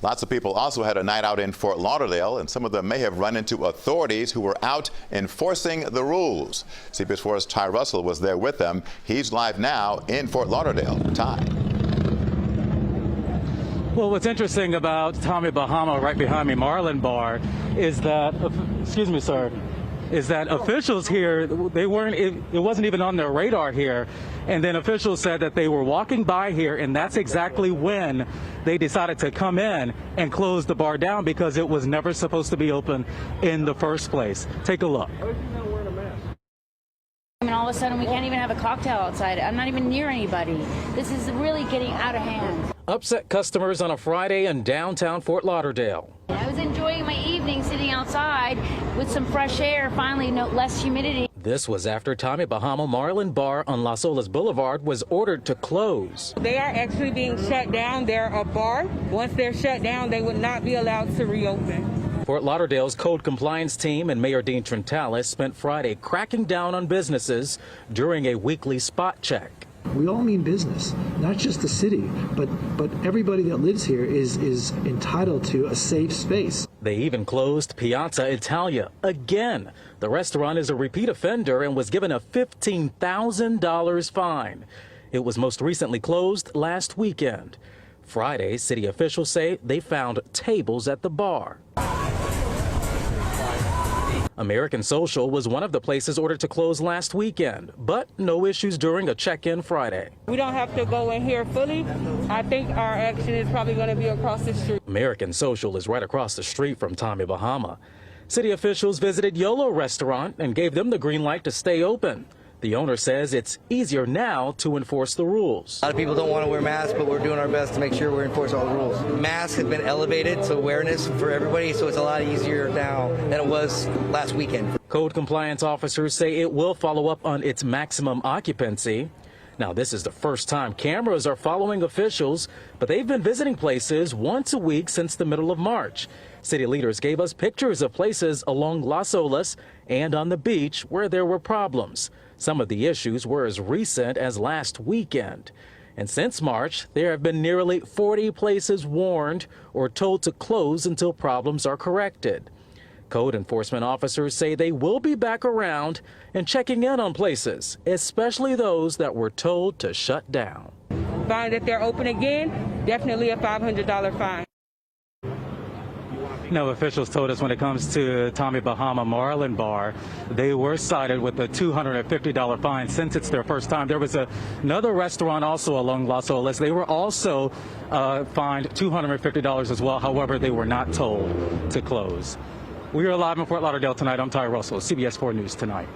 Lots of people also had a night out in Fort Lauderdale, and some of them may have run into authorities who were out enforcing the rules. CBS 4's Ty Russell was there with them. He's live now in Fort Lauderdale. Ty. Well, what's interesting about Tommy Bahama right behind me, Marlin Bar, is that, excuse me, sir, is that officials here, it wasn't even on their radar here. And then officials said that they were walking by here, and that's exactly when they decided to come in and close the bar down, because it was never supposed to be open in the first place. Take a look. I mean, all of a sudden we can't even have a cocktail outside. I'm not even near anybody. This is really getting out of hand. Upset customers on a Friday in downtown Fort Lauderdale. I was enjoying my evening sitting outside with some fresh air, finally less humidity. This was after Tommy Bahama Marlin Bar on Las Olas Boulevard was ordered to close. They are actually being shut down. They're a bar. Once they're shut down, they would not be allowed to reopen. Fort Lauderdale's code compliance team and Mayor Dean Trentalis spent Friday cracking down on businesses during a weekly spot check. We all mean business, not just the city, but everybody that lives here is entitled to a safe space. They even closed Piazza Italia again. The restaurant is a repeat offender and was given a $15,000 fine. It was most recently closed last weekend. Friday, city officials say they found tables at the bar. American Social was one of the places ordered to close last weekend, but no issues during a check-in Friday. We don't have to go in here fully. I think our action is probably going to be across the street. American Social is right across the street from Tommy Bahama. City officials visited YOLO Restaurant and gave them the green light to stay open. The owner says it's easier now to enforce the rules. A lot of people don't want to wear masks, but we're doing our best to make sure we enforce all the rules. Masks have been elevated to awareness for everybody, so it's a lot easier now than it was last weekend. Code compliance officers say it will follow up on its maximum occupancy. Now, this is the first time cameras are following officials, but they've been visiting places once a week since the middle of March. City leaders gave us pictures of places along Las Olas and on the beach where there were problems. Some of the issues were as recent as last weekend. And since March, there have been nearly 40 places warned or told to close until problems are corrected. Code enforcement officers say they will be back around and checking in on places, especially those that were told to shut down. Find that they're open again, definitely a $500 fine. No, officials told us when it comes to Tommy Bahama Marlin Bar, they were cited with a $250 fine since it's their first time. There was another restaurant also along Las Olas. They were also fined $250 as well. However, they were not told to close. We are live in Fort Lauderdale tonight. I'm Ty Russell, CBS 4 News Tonight.